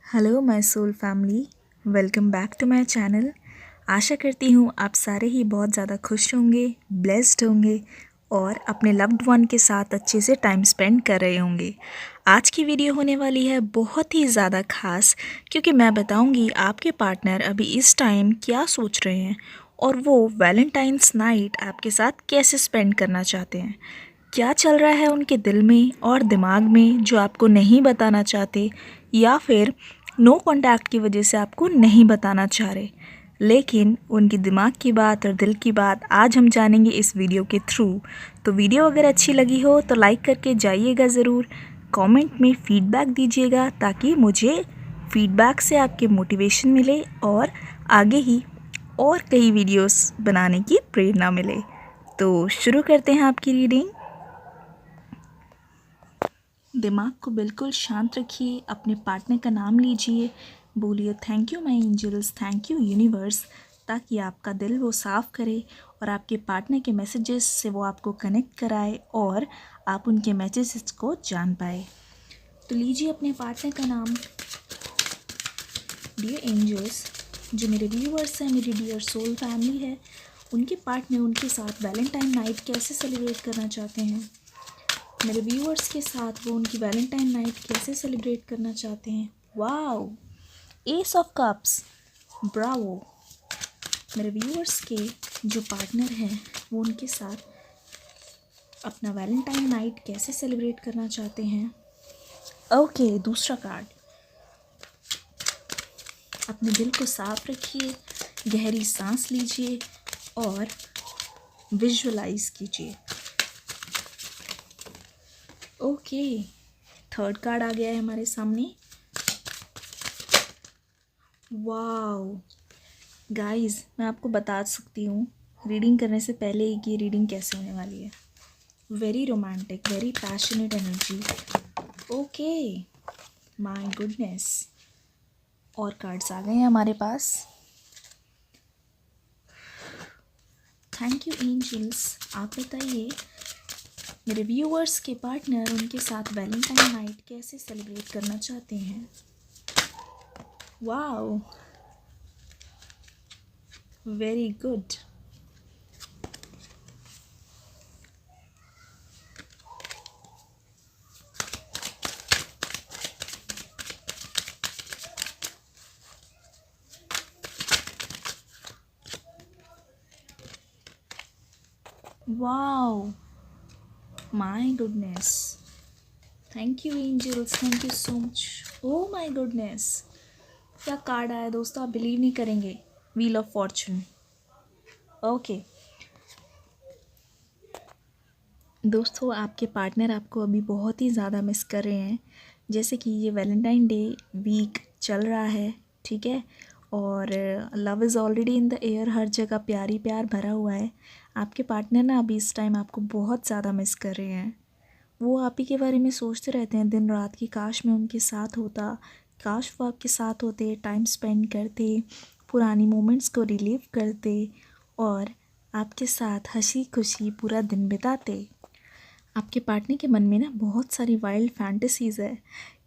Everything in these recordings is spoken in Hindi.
Hello my soul family, welcome back to my channel. आशा करती हूँ आप सारे ही बहुत ज़्यादा खुश होंगे, ब्लेस्ड होंगे और अपने लव्ड वन के साथ अच्छे से टाइम स्पेंड कर रहे होंगे। आज की वीडियो होने वाली है बहुत ही ज़्यादा खास, क्योंकि मैं बताऊँगी आपके पार्टनर अभी इस टाइम क्या सोच रहे हैं और वो वैलेंटाइंस नाइट आपके साथ कैसे स्पेंड करना चाहते हैं। क्या चल रहा है उनके दिल में और दिमाग में जो आपको नहीं बताना चाहते, या फिर नो कांटेक्ट की वजह से आपको नहीं बताना चाह रहे, लेकिन उनकी दिमाग की बात और दिल की बात आज हम जानेंगे इस वीडियो के थ्रू। तो वीडियो अगर अच्छी लगी हो तो लाइक करके जाइएगा ज़रूर, कमेंट में फीडबैक दीजिएगा ताकि मुझे फीडबैक से आपके मोटिवेशन मिले और आगे ही और कई वीडियोस बनाने की प्रेरणा मिले। तो शुरू करते हैं आपकी रीडिंग। दिमाग को बिल्कुल शांत रखिए, अपने पार्टनर का नाम लीजिए, बोलिए thank you my angels, thank you universe, ताकि आपका दिल वो साफ़ करे और आपके पार्टनर के मैसेजेस से वो आपको कनेक्ट कराए और आप उनके मैसेजेस को जान पाए। तो लीजिए अपने पार्टनर का नाम। डियर एंजल्स, जो मेरे व्यूअर्स हैं, मेरी डियर सोल फैमिली है, उनके पार्टनर उनके साथ वैलेंटाइन नाइट कैसे सेलिब्रेट करना चाहते हैं। मेरे व्यूअर्स के साथ वो उनकी वैलेंटाइन नाइट कैसे सेलिब्रेट करना चाहते हैं। Wow, S of cups, Bravo. मेरे व्यूअर्स के जो पार्टनर हैं वो उनके साथ अपना वैलेंटाइन नाइट कैसे सेलिब्रेट करना चाहते हैं। ओके, दूसरा कार्ड। अपने दिल को साफ रखिए, गहरी सांस लीजिए और विजुअलाइज कीजिए। ओके, थर्ड कार्ड आ गया है हमारे सामने। वाओ गाइस, मैं आपको बता सकती हूँ रीडिंग करने से पहले ही कि रीडिंग कैसे होने वाली है। Very romantic, very passionate energy. Okay, my goodness, और कार्ड्स आ गए हैं हमारे पास। Thank you angels. आप बताइए मेरे व्यूअर्स के पार्टनर उनके साथ वैलेंटाइन नाइट कैसे सेलिब्रेट करना चाहते हैं। Wow, very good. Wow, my goodness, thank you angels, thank you so much. Oh my goodness, क्या कार्ड आया दोस्तों, आप बिलीव नहीं करेंगे। Wheel of Fortune. ओके दोस्तों, आपके पार्टनर आपको अभी बहुत ही ज़्यादा मिस कर रहे हैं। जैसे कि ये वैलेंटाइन डे वीक चल रहा है, ठीक है, और love is already in the air, हर जगह प्यार ही प्यार भरा हुआ है। आपके पार्टनर ना अभी इस टाइम आपको बहुत ज़्यादा मिस कर रहे हैं। वो आप ही के बारे में सोचते रहते हैं दिन रात कि काश मैं उनके साथ होता, काश वो आपके साथ होते, टाइम स्पेंड करते, पुरानी मोमेंट्स को रिलीव करते और आपके साथ हंसी खुशी पूरा दिन बिताते। आपके पार्टनर के मन में ना बहुत सारी वाइल्ड फैंटेसीज़ है।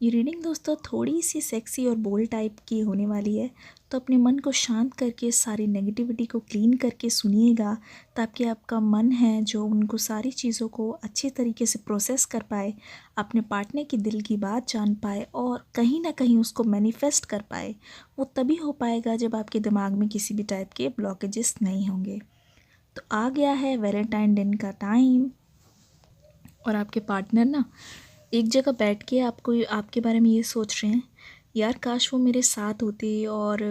ये रीडिंग दोस्तों थोड़ी सी सेक्सी और बोल्ड टाइप की होने वाली है, तो अपने मन को शांत करके सारी नेगेटिविटी को क्लीन करके सुनिएगा, ताकि आपका मन है जो उनको सारी चीज़ों को अच्छे तरीके से प्रोसेस कर पाए, अपने पार्टनर की दिल की बात जान पाए और कहीं ना कहीं उसको मैनिफेस्ट कर पाए। वो तभी हो पाएगा जब आपके दिमाग में किसी भी टाइप के ब्लॉकेजेस नहीं होंगे। तो आ गया है वैलेंटाइन डे का टाइम, और आपके पार्टनर ना एक जगह बैठ के आपको आपके बारे में ये सोच रहे हैं, यार काश वो मेरे साथ होते और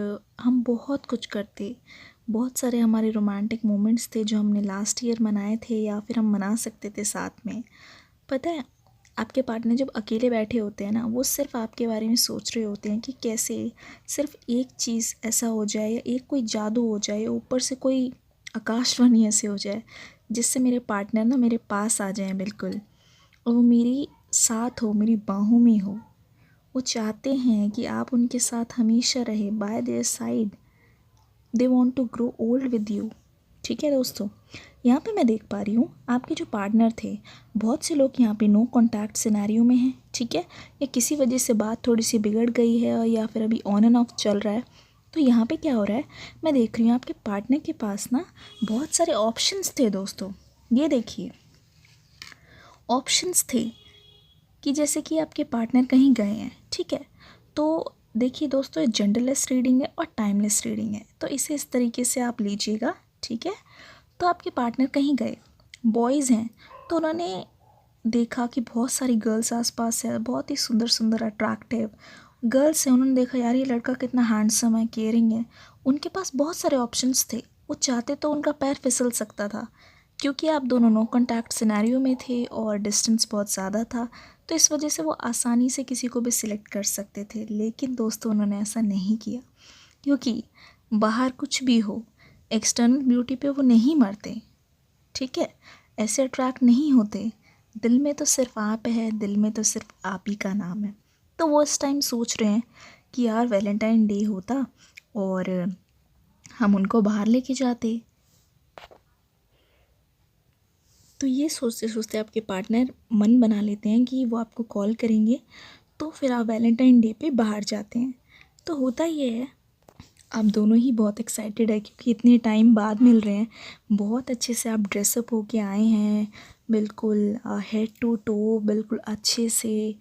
हम बहुत कुछ करते। बहुत सारे हमारे रोमांटिक मोमेंट्स थे जो हमने लास्ट ईयर मनाए थे या फिर हम मना सकते थे साथ में। पता है, आपके पार्टनर जब अकेले बैठे होते हैं ना, वो सिर्फ आपके बारे में सोच रहे होते हैं कि कैसे सिर्फ एक चीज़ ऐसा हो जाए या एक कोई जादू हो जाए, ऊपर से कोई आकाशवाणी ऐसे हो जाए जिससे मेरे पार्टनर ना मेरे पास आ जाएं बिल्कुल, और वो मेरी साथ हो, मेरी बाहों में हो। वो चाहते हैं कि आप उनके साथ हमेशा रहे, by their side. They want to grow old with you. ठीक है दोस्तों, यहाँ पे मैं देख पा रही हूँ आपके जो पार्टनर थे, बहुत से लोग यहाँ पे नो कॉन्टैक्ट सिनेरियो में हैं, ठीक है, या किसी वजह से बात थोड़ी सी बिगड़ गई है या फिर अभी ऑन एंड ऑफ चल रहा है। तो यहाँ पे क्या हो रहा है, मैं देख रही हूँ आपके पार्टनर के पास ना बहुत सारे ऑप्शंस थे दोस्तों। ये देखिए, ऑप्शंस थे कि जैसे कि आपके पार्टनर कहीं गए हैं, ठीक है। तो देखिए दोस्तों, ये जेंडरलेस रीडिंग है और टाइमलेस रीडिंग है, तो इसे इस तरीके से आप लीजिएगा, ठीक है। तो आपके पार्टनर कहीं गए, बॉयज़ हैं, तो उन्होंने देखा कि बहुत सारी गर्ल्स आसपास है, बहुत ही सुंदर सुंदर अट्रैक्टिव गर्ल्स हैं। उन्होंने देखा यार ये लड़का कितना हैंडसम है, केयरिंग है। उनके पास बहुत सारे ऑप्शंस थे, वो चाहते तो उनका पैर फिसल सकता था, क्योंकि आप दोनों नो कॉन्टैक्ट सिनेरियो में थे और डिस्टेंस बहुत ज़्यादा था, तो इस वजह से वो आसानी से किसी को भी सिलेक्ट कर सकते थे। लेकिन दोस्तों उन्होंने ऐसा नहीं किया, क्योंकि बाहर कुछ भी हो, एक्सटर्नल ब्यूटी पे वो नहीं मरते, ठीक है, ऐसे अट्रैक्ट नहीं होते। दिल में तो सिर्फ आप है, दिल में तो सिर्फ आप ही का नाम है। तो वो इस टाइम सोच रहे हैं कि यार वैलेंटाइन डे होता और हम उनको बाहर लेके जाते। तो ये सोचते सोचते आपके पार्टनर मन बना लेते हैं कि वो आपको कॉल करेंगे, तो फिर आप वैलेंटाइन डे पे बाहर जाते हैं। तो होता ये है, आप दोनों ही बहुत एक्साइटेड है क्योंकि इतने टाइम बाद मिल रहे हैं। बहुत अच्छे से आप ड्रेसअप होके आए हैं, बिल्कुल हेड टू टो बिल्कुल अच्छे से,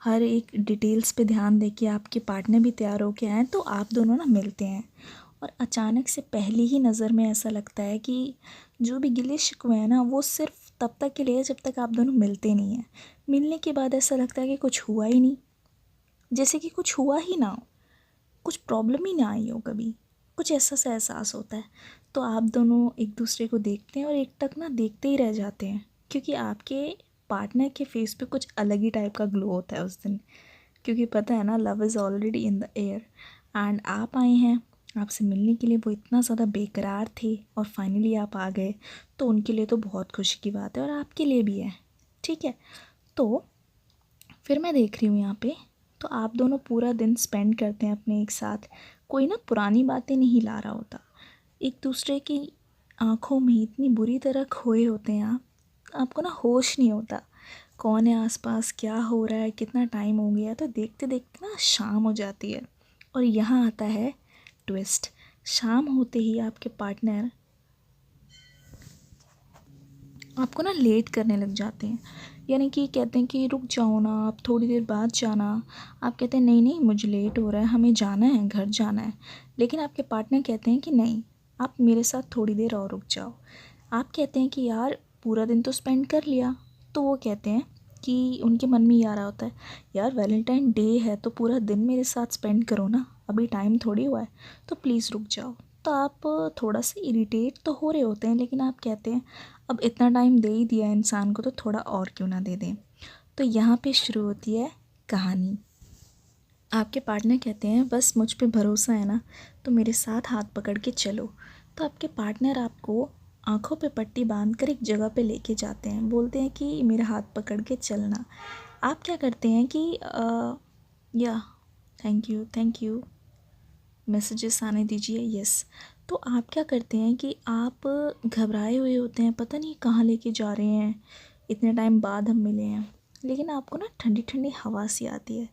हर एक डिटेल्स पे ध्यान दे के आपके पार्टनर भी तैयार होके आए। तो आप दोनों ना मिलते हैं और अचानक से पहली ही नज़र में ऐसा लगता है कि जो भी गिले शिकवे हैं ना, वो सिर्फ तब तक के लिए है जब तक आप दोनों मिलते नहीं हैं। मिलने के बाद ऐसा लगता है कि कुछ हुआ ही नहीं, जैसे कि कुछ हुआ ही ना हो, कुछ प्रॉब्लम ही ना आई हो कभी, कुछ ऐसा सा एहसास होता है। तो आप दोनों एक दूसरे को देखते हैं और एक टक ना देखते ही रह जाते हैं, क्योंकि आपके पार्टनर के फेस पे कुछ अलग ही टाइप का ग्लो होता है उस दिन, क्योंकि पता है ना, love is already in the air. And आप आए हैं, आपसे मिलने के लिए वो इतना ज़्यादा बेकरार थे और फाइनली आप आ गए, तो उनके लिए तो बहुत खुशी की बात है और आपके लिए भी है, ठीक है। तो फिर मैं देख रही हूँ यहाँ पे, तो आप दोनों पूरा दिन स्पेंड करते हैं अपने एक साथ। कोई ना पुरानी बातें नहीं ला रहा होता, एक दूसरे की आंखों में इतनी बुरी तरह खोए होते हैं आप, आपको ना होश नहीं होता कौन है आसपास, क्या हो रहा है, कितना टाइम हो गया। तो देखते देखते ना शाम हो जाती है और यहाँ आता है ट्विस्ट। शाम होते ही आपके पार्टनर आपको ना लेट करने लग जाते हैं, यानी कि कहते हैं कि रुक जाओ ना, आप थोड़ी देर बाद जाना। आप कहते हैं नहीं नहीं मुझे लेट हो रहा है, हमें जाना है, घर जाना है। लेकिन आपके पार्टनर कहते हैं कि नहीं, आप मेरे साथ थोड़ी देर और रुक जाओ। आप कहते हैं कि यार पूरा दिन तो स्पेंड कर लिया। तो वो कहते हैं कि उनके मन में ये आ रहा होता है, यार वैलेंटाइन डे है तो पूरा दिन मेरे साथ स्पेंड करो ना, अभी टाइम थोड़ी हुआ है, तो प्लीज़ रुक जाओ। तो आप थोड़ा सा इरिटेट तो हो रहे होते हैं, लेकिन आप कहते हैं अब इतना टाइम दे ही दिया इंसान को तो थोड़ा और क्यों ना दे दें। तो यहाँ पे शुरू होती है कहानी। आपके पार्टनर कहते हैं बस मुझ पे भरोसा है ना, तो मेरे साथ हाथ पकड़ के चलो। तो आपके पार्टनर आपको आंखों पे पट्टी बांध कर एक जगह पे लेके जाते हैं, बोलते हैं कि मेरा हाथ पकड़ के चलना। आप क्या करते हैं कि या थैंक यू मैसेजेस आने दीजिए, यस। तो आप क्या करते हैं कि आप घबराए हुए होते हैं, पता नहीं कहाँ लेके जा रहे हैं, इतने टाइम बाद हम मिले हैं। लेकिन आपको ना ठंडी ठंडी हवा सी आती है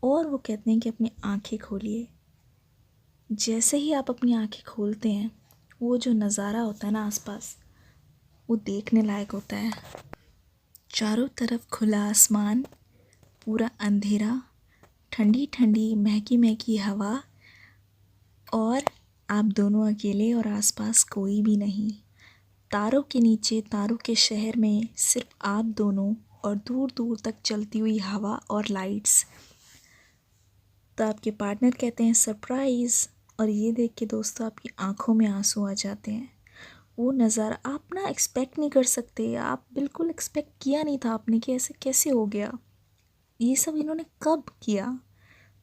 और वो कहते हैं कि अपनी आंखें खोलिए। जैसे ही आप अपनी आंखें खोलते हैं, वो जो नज़ारा होता है ना आसपास, वो देखने लायक होता है। चारों तरफ खुला आसमान, पूरा अंधेरा, ठंडी ठंडी महकी महकी हवा, और आप दोनों अकेले और आसपास कोई भी नहीं। तारों के नीचे, तारों के शहर में सिर्फ आप दोनों और दूर दूर तक चलती हुई हवा और लाइट्स। तो आपके पार्टनर कहते हैं सरप्राइज़, और ये देख के दोस्तों आपकी आंखों में आंसू आ जाते हैं। वो नज़ारा आप ना एक्सपेक्ट नहीं कर सकते, आप बिल्कुल एक्सपेक्ट किया नहीं था आपने कि ऐसे कैसे हो गया, ये सब इन्होंने कब किया,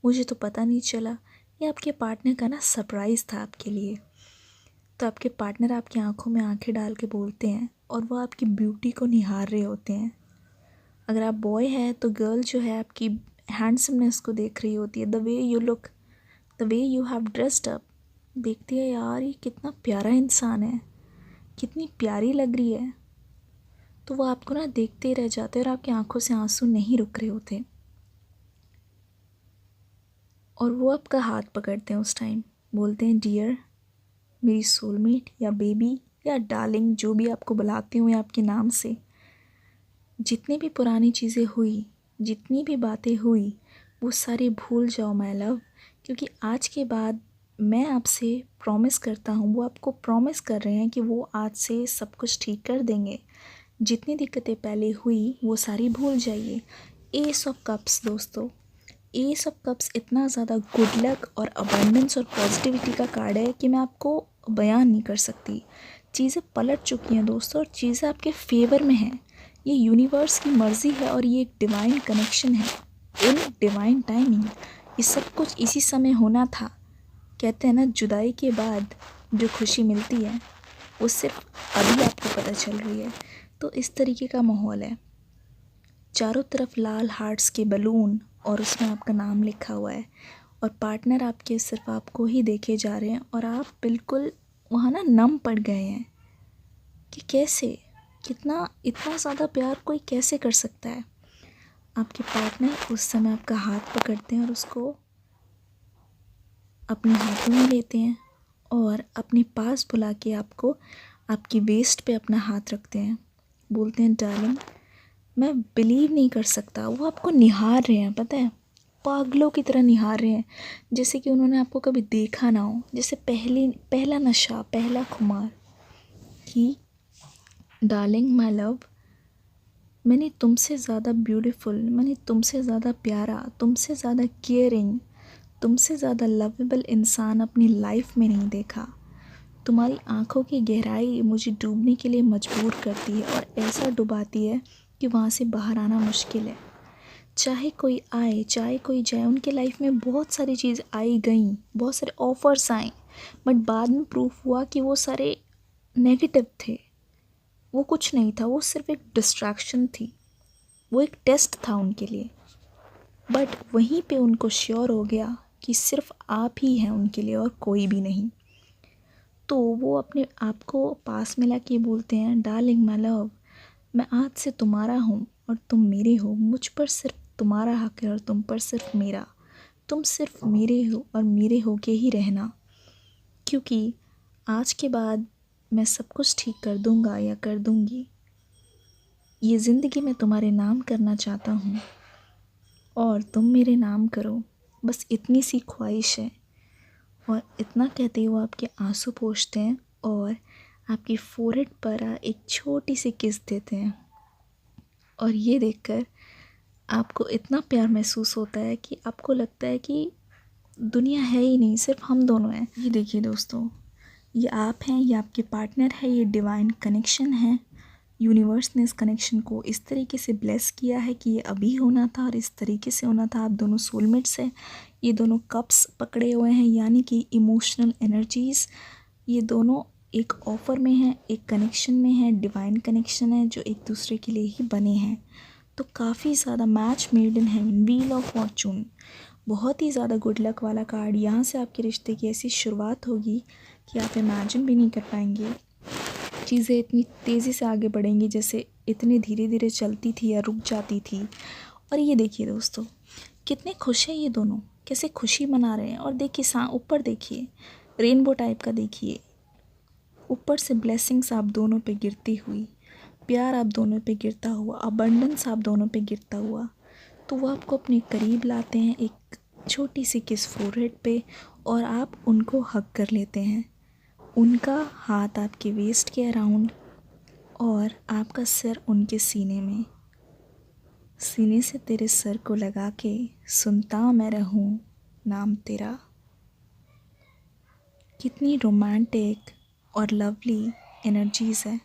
मुझे तो पता नहीं चला। ये आपके पार्टनर का ना सरप्राइज़ था आपके लिए। तो आपके पार्टनर आपकी आंखों में आंखें डाल के बोलते हैं और वो आपकी ब्यूटी को निहार रहे होते हैं। अगर आप बॉय हैं तो गर्ल जो है आपकी हैंडसमनेस को देख रही होती है, the way you look, the way you have dressed up, देखती है यार ये कितना प्यारा इंसान है, कितनी प्यारी लग रही है, तो वो आपको ना देखते ही रह जाते हैं और आपकी आंखों से आंसू नहीं रुक रहे होते। और वो आपका हाथ पकड़ते हैं उस टाइम, बोलते हैं डियर, मेरी सोलमेट या बेबी या डार्लिंग, जो भी आपको बुलाते हुए आपके नाम से। जितनी भी पुरानी चीज़ें हुई, जितनी भी बातें हुई, वो सारी भूल जाओ माय लव, क्योंकि आज के बाद मैं आपसे प्रॉमिस करता हूँ, वो आपको प्रॉमिस कर रहे हैं कि वो आज से सब कुछ ठीक कर देंगे। जितनी दिक्कतें पहले हुई वो सारी भूल जाइए। एस ऑफ कप्स दोस्तों, एस ऑफ कप्स इतना ज़्यादा गुड लक और अबंडेंस और पॉजिटिविटी का कार्ड है कि मैं आपको बयान नहीं कर सकती। चीज़ें पलट चुकी हैं दोस्तों, और चीज़ें आपके फेवर में हैं। ये यूनिवर्स की मर्ज़ी है और ये एक डिवाइन कनेक्शन है, इन डिवाइन टाइमिंग। ये सब कुछ इसी समय होना था। कहते हैं ना, जुदाई के बाद जो खुशी मिलती है वो सिर्फ अभी आपको पता चल रही है। तो इस तरीके का माहौल है, चारों तरफ लाल हार्ट्स के बलून और उसमें आपका नाम लिखा हुआ है, और पार्टनर आपके सिर्फ आपको ही देखे जा रहे हैं, और आप बिल्कुल वहाँ ना नम पड़ गए हैं कि कैसे, कितना, इतना ज़्यादा प्यार कोई कैसे कर सकता है। आपके पार्टनर उस समय आपका हाथ पकड़ते हैं और उसको अपने हाथों में लेते हैं और अपने पास बुला के आपको आपकी वेस्ट पे अपना हाथ रखते हैं, बोलते हैं डार्लिंग, मैं बिलीव नहीं कर सकता। वो आपको निहार रहे हैं, पता है, पागलों की तरह निहार रहे हैं, जैसे कि उन्होंने आपको कभी देखा ना हो, जैसे पहला नशा, पहला खुमार कि डार्लिंग माय लव, मैंने तुमसे ज़्यादा ब्यूटीफुल, मैंने तुमसे ज़्यादा प्यारा, तुमसे ज़्यादा केयरिंग, तुमसे ज़्यादा लवेबल इंसान अपनी लाइफ में नहीं देखा। तुम्हारी आंखों की गहराई मुझे डूबने के लिए मजबूर करती है, और ऐसा डुबाती है कि वहाँ से बाहर आना मुश्किल है। चाहे कोई आए, चाहे कोई जाए, उनके लाइफ में बहुत सारी चीज़ आई गई, बहुत सारे ऑफ़र्स आए, बट बाद में प्रूफ हुआ कि वो सारे नेगेटिव थे। वो कुछ नहीं था, वो सिर्फ एक डिस्ट्रैक्शन थी, वो एक टेस्ट था उनके लिए। बट वहीं पे उनको श्योर हो गया कि सिर्फ आप ही हैं उनके लिए और कोई भी नहीं। तो वो अपने आप को पास मिला के बोलते हैं, डार्लिंग माय लव, मैं आज से तुम्हारा हूँ और तुम मेरे हो। मुझ पर सिर्फ तुम्हारा हक है और तुम पर सिर्फ मेरा। तुम सिर्फ मेरे हो और मेरे हो के ही रहना, क्योंकि आज के बाद मैं सब कुछ ठीक कर दूँगा या कर दूँगी। ये ज़िंदगी मैं तुम्हारे नाम करना चाहता हूँ और तुम मेरे नाम करो, बस इतनी सी ख्वाहिश है। और इतना कहते हुए आपके आंसू पोंछते हैं और आपकी फोरहेड पर एक छोटी सी किस देते हैं, और ये देखकर आपको इतना प्यार महसूस होता है कि आपको लगता है कि दुनिया है ही नहीं, सिर्फ हम दोनों हैं। ये देखिए दोस्तों, ये आप हैं, ये आपके पार्टनर है, ये डिवाइन कनेक्शन है। यूनिवर्स ने इस कनेक्शन को इस तरीके से ब्लेस किया है कि ये अभी होना था और इस तरीके से होना था। आप दोनों सोलमेट्स हैं, ये दोनों कप्स पकड़े हुए हैं, यानी कि इमोशनल एनर्जीज़। ये दोनों एक ऑफ़र में हैं, एक कनेक्शन में हैं, डिवाइन कनेक्शन है जो एक दूसरे के लिए ही बने हैं। तो काफ़ी ज़्यादा match made in heaven, wheel of Fortune, बहुत ही ज़्यादा गुड लक वाला कार्ड। यहाँ से आपके रिश्ते की ऐसी शुरुआत होगी कि आप इमेजिन भी नहीं कर पाएंगे। चीज़ें इतनी तेज़ी से आगे बढ़ेंगी जैसे इतनी धीरे धीरे चलती थी या रुक जाती थी। और ये देखिए दोस्तों, कितने खुश हैं ये दोनों, कैसे खुशी मना रहे हैं। और देखिए ऊपर देखिए, रेनबो टाइप का देखिए, ऊपर से ब्लेसिंग्स आप दोनों पे गिरती हुई, प्यार आप दोनों पे गिरता हुआ, अबंडेंस आप दोनों पे गिरता हुआ। तो वो आपको अपने करीब लाते हैं, एक छोटी सी किस फोरहेड पे, और आप उनको हग कर लेते हैं। उनका हाथ आपके वेस्ट के अराउंड और आपका सिर उनके सीने में। सीने से तेरे सर को लगा के सुनता मैं रहूं नाम तेरा। कितनी रोमांटिक और लवली एनर्जीज़ है।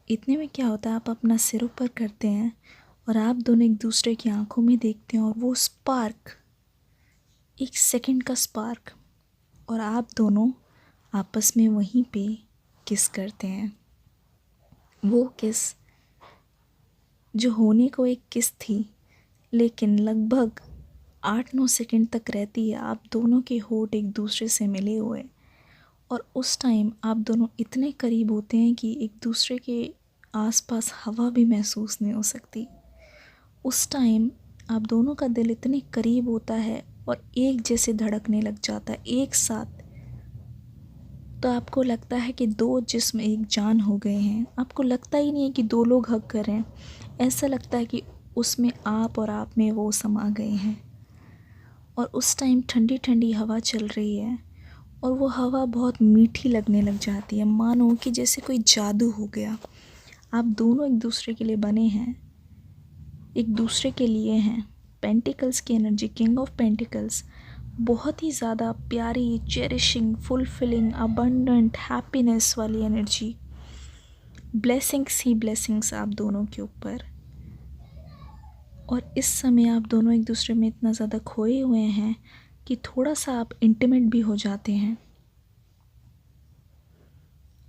इतने में क्या होता है, आप अपना सिर ऊपर करते हैं और आप दोनों एक दूसरे की आंखों में देखते हैं, और वो स्पार्क, एक सेकंड का स्पार्क, और आप दोनों आपस में वहीं पे किस करते हैं। वो किस जो होने को एक किस थी, लेकिन लगभग 8-9 सेकंड तक रहती है। आप दोनों के होंठ एक दूसरे से मिले हुए, और उस टाइम आप दोनों इतने करीब होते हैं कि एक दूसरे के आसपास हवा भी महसूस नहीं हो सकती। उस टाइम आप दोनों का दिल इतने करीब होता है और एक जैसे धड़कने लग जाता है एक साथ। तो आपको लगता है कि दो जिस्म एक जान हो गए हैं। आपको लगता ही नहीं है कि दो लोग हग कर रहे हैं, ऐसा लगता है कि उसमें आप और आप में वो समा गए हैं। और उस टाइम ठंडी ठंडी हवा चल रही है और वो हवा बहुत मीठी लगने लग जाती है, मानो कि जैसे कोई जादू हो गया। आप दोनों एक दूसरे के लिए बने हैं, एक दूसरे के लिए हैं। पेंटिकल्स की एनर्जी, किंग ऑफ पेंटिकल्स, बहुत ही ज़्यादा प्यारी, चेरिशिंग, फुलफिलिंग, अबंडेंट हैप्पीनेस वाली एनर्जी। ब्लेसिंग्स ही ब्लेसिंग्स आप दोनों के ऊपर। और इस समय आप दोनों एक दूसरे में इतना ज़्यादा खोए हुए हैं कि थोड़ा सा आप इंटीमेट भी हो जाते हैं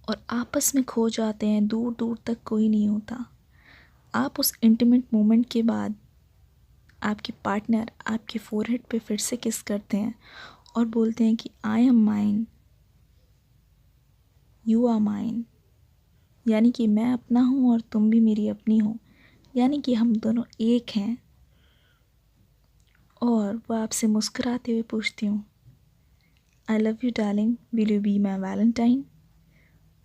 और आपस में खो जाते हैं। दूर दूर तक कोई नहीं होता। आप उस इंटीमेट मोमेंट के बाद आपके पार्टनर आपके फोरहेड पे फिर से किस करते हैं और बोलते हैं कि I am mine, you are mine, यानी कि मैं अपना हूँ और तुम भी मेरी अपनी हो, यानी कि हम दोनों एक हैं। और वह आपसे मुस्कुराते हुए पूछती हूँ, I love you darling, will you be my Valentine?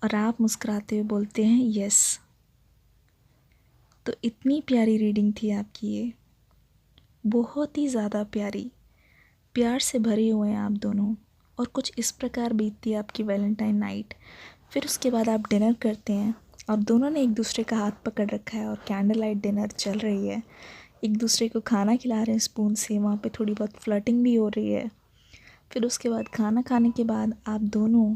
और आप मुस्कुराते हुए बोलते हैं यस। तो इतनी प्यारी रीडिंग थी आपकी ये, बहुत ही ज़्यादा प्यारी, प्यार से भरे हुए हैं आप दोनों। और कुछ इस प्रकार बीतती है आपकी वैलेंटाइन नाइट। फिर उसके बाद आप डिनर करते हैं और दोनों ने एक दूसरे का हाथ पकड़ रखा है और कैंडल लाइट डिनर चल रही है। एक दूसरे को खाना खिला रहे हैं स्पून से, वहाँ पे थोड़ी बहुत फ्लर्टिंग भी हो रही है। फिर उसके बाद खाना खाने के बाद आप दोनों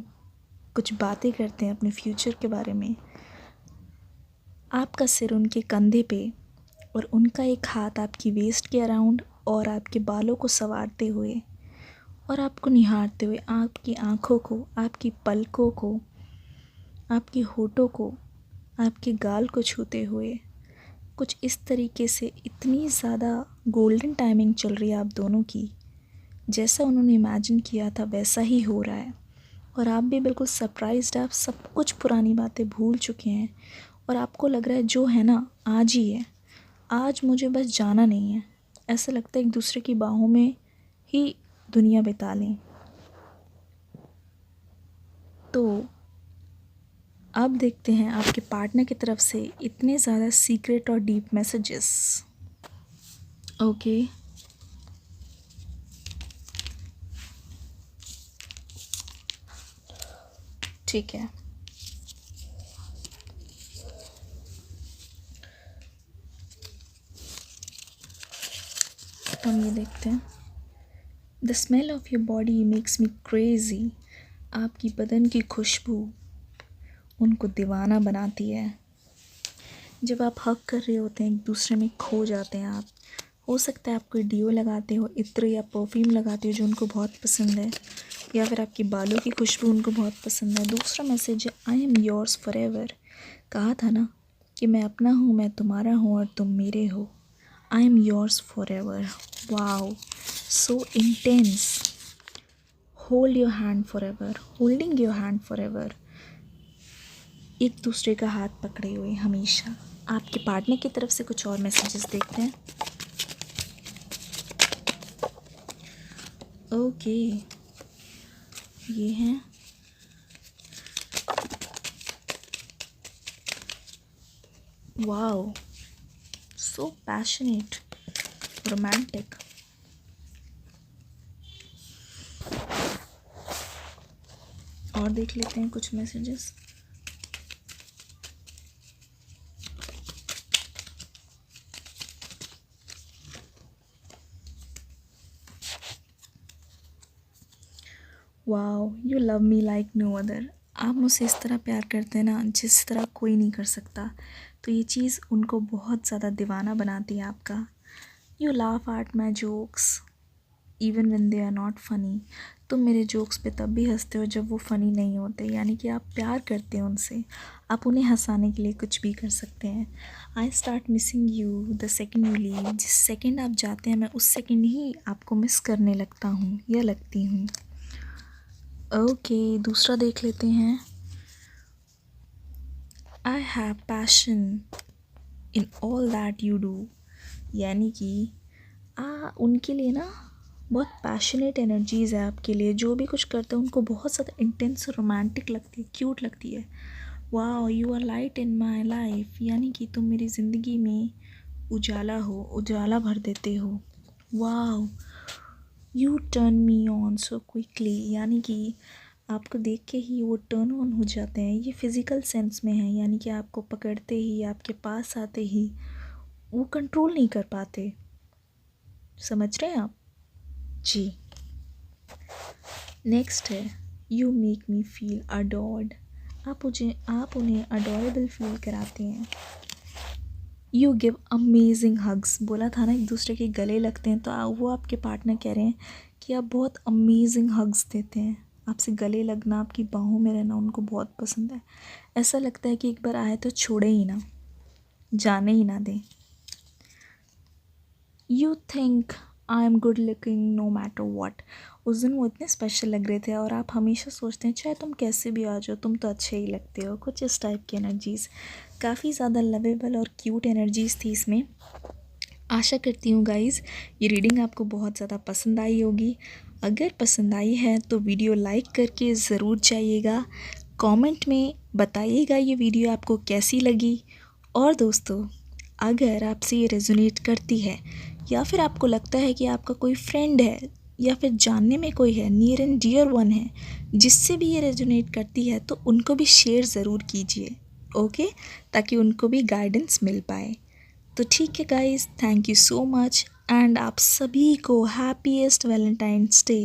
कुछ बातें करते हैं अपने फ्यूचर के बारे में। आपका सिर उनके कंधे पे और उनका एक हाथ आपकी वेस्ट के अराउंड और आपके बालों को संवारते हुए और आपको निहारते हुए, आपकी आँखों को, आपकी पलकों को, आपकी होठों को, आपके गाल को छूते हुए, कुछ इस तरीके से इतनी ज़्यादा गोल्डन टाइमिंग चल रही है आप दोनों की। जैसा उन्होंने इमेजिन किया था वैसा ही हो रहा है और आप भी बिल्कुल सरप्राइज्ड। आप सब कुछ पुरानी बातें भूल चुके हैं और आपको लग रहा है जो है ना आज ही है, आज मुझे बस जाना नहीं है। ऐसा लगता है एक दूसरे की बाहों में ही दुनिया बिता लें। तो अब देखते हैं आपके पार्टनर की तरफ से इतने ज़्यादा सीक्रेट और डीप मैसेजेस। ओके, ठीक है। हम ये देखते हैं। The smell of your body makes me crazy. आपकी बदन की खुशबू उनको दीवाना बनाती है। जब आप हग कर रहे होते हैं एक दूसरे में खो जाते हैं आप। हो सकता है आप कोई डियो लगाते हो, इत्र या परफ्यूम लगाते हो जो उनको बहुत पसंद है, या फिर आपकी बालों की खुशबू उनको बहुत पसंद है। दूसरा मैसेज है I am yours for ever. कहा था ना कि मैं अपना हूँ, मैं तुम्हारा हूँ और तुम मेरे हो। I am yours for ever. Wow, so intense. Hold your hand for ever, holding your hand for ever. एक दूसरे का हाथ पकड़े हुए हमेशा। आपके पार्टनर की तरफ से कुछ और मैसेजेस देखते हैं। ओके, ये हैं वाओ, सो पैशनेट, रोमांटिक। और देख लेते हैं कुछ messages. Wow, you love me like no other. आप मुझसे इस तरह प्यार करते हैं ना जिस तरह कोई नहीं कर सकता। तो ये चीज़ उनको बहुत ज़्यादा दीवाना बनाती है आपका। You laugh at my jokes even when they are not funny. तुम मेरे जोक्स पे तब भी हंसते हो जब वो फ़नी नहीं होते, यानी कि आप प्यार करते हैं उनसे। आप उन्हें हंसाने के लिए कुछ भी कर सकते हैं। I start missing you the second you leave. जिस सेकेंड आप जाते हैं मैं उस सेकेंड ही आपको मिस करने लगता हूँ या लगती हूँ। ओके, दूसरा देख लेते हैं। I have passion in all that you do, यानी कि उनके लिए ना बहुत पैशनेट एनर्जीज़ है आपके लिए, जो भी कुछ करते हैं उनको बहुत ज़्यादा इंटेंस रोमांटिक लगती है, क्यूट लगती है। वाह, you are light in my life, यानी कि तुम मेरी ज़िंदगी में उजाला हो, उजाला भर देते हो। वाह, U turn me on so quickly, यानी कि आपको देख के ही वो टर्न ऑन हो जाते हैं। ये फिज़िकल सेंस में है, यानी कि आपको पकड़ते ही, आपके पास आते ही वो कंट्रोल नहीं कर पाते। समझ रहे हैं आप जी। नेक्स्ट है you make me feel adored, आप उन्हें अडोरेबल फील कराते हैं। यू गिव अमेजिंग हग्स, बोला था ना एक दूसरे के गले लगते हैं, तो वो आपके पार्टनर कह रहे हैं कि आप बहुत अमेजिंग हग्स देते हैं। आपसे गले लगना, आपकी बाहों में रहना उनको बहुत पसंद है। ऐसा लगता है कि एक बार आए तो छोड़े ही ना, जाने ही ना दें। You think I am good looking no matter what, उस दिन वो इतने स्पेशल लग रहे थे और आप हमेशा सोचते हैं चाहे तुम कैसे भी आ जाओ तुम तो अच्छे ही लगते हो। कुछ इस टाइप की एनर्जीज़, काफ़ी ज़्यादा लवेबल और क्यूट एनर्जीज़ थी इसमें। आशा करती हूँ गाइज़ ये रीडिंग आपको बहुत ज़्यादा पसंद आई होगी। अगर पसंद आई है तो वीडियो लाइक करके ज़रूर जाइएगा, कमेंट में बताइएगा ये वीडियो आपको कैसी लगी। और दोस्तों, अगर आपसे ये रेजोनेट करती है या फिर आपको लगता है कि आपका कोई फ्रेंड है या फिर जानने में कोई है, नियर एंड डियर वन है, जिससे भी ये रेजोनेट करती है, तो उनको भी शेयर ज़रूर कीजिए, ओके, ताकि उनको भी गाइडेंस मिल पाए। तो ठीक है guys, thank you so much and आप सभी को हैप्पीएस्ट वैलेंटाइंस डे।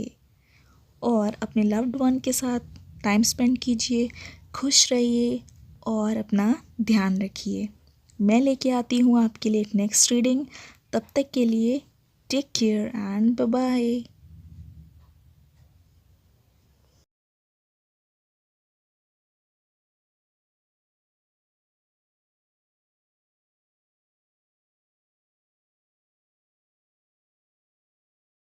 और अपने लव्ड वन के साथ टाइम स्पेंड कीजिए, खुश रहिए और अपना ध्यान रखिए। मैं लेके आती हूँ आपके लिए एक नेक्स्ट रीडिंग, तब तक के लिए take care and bye bye.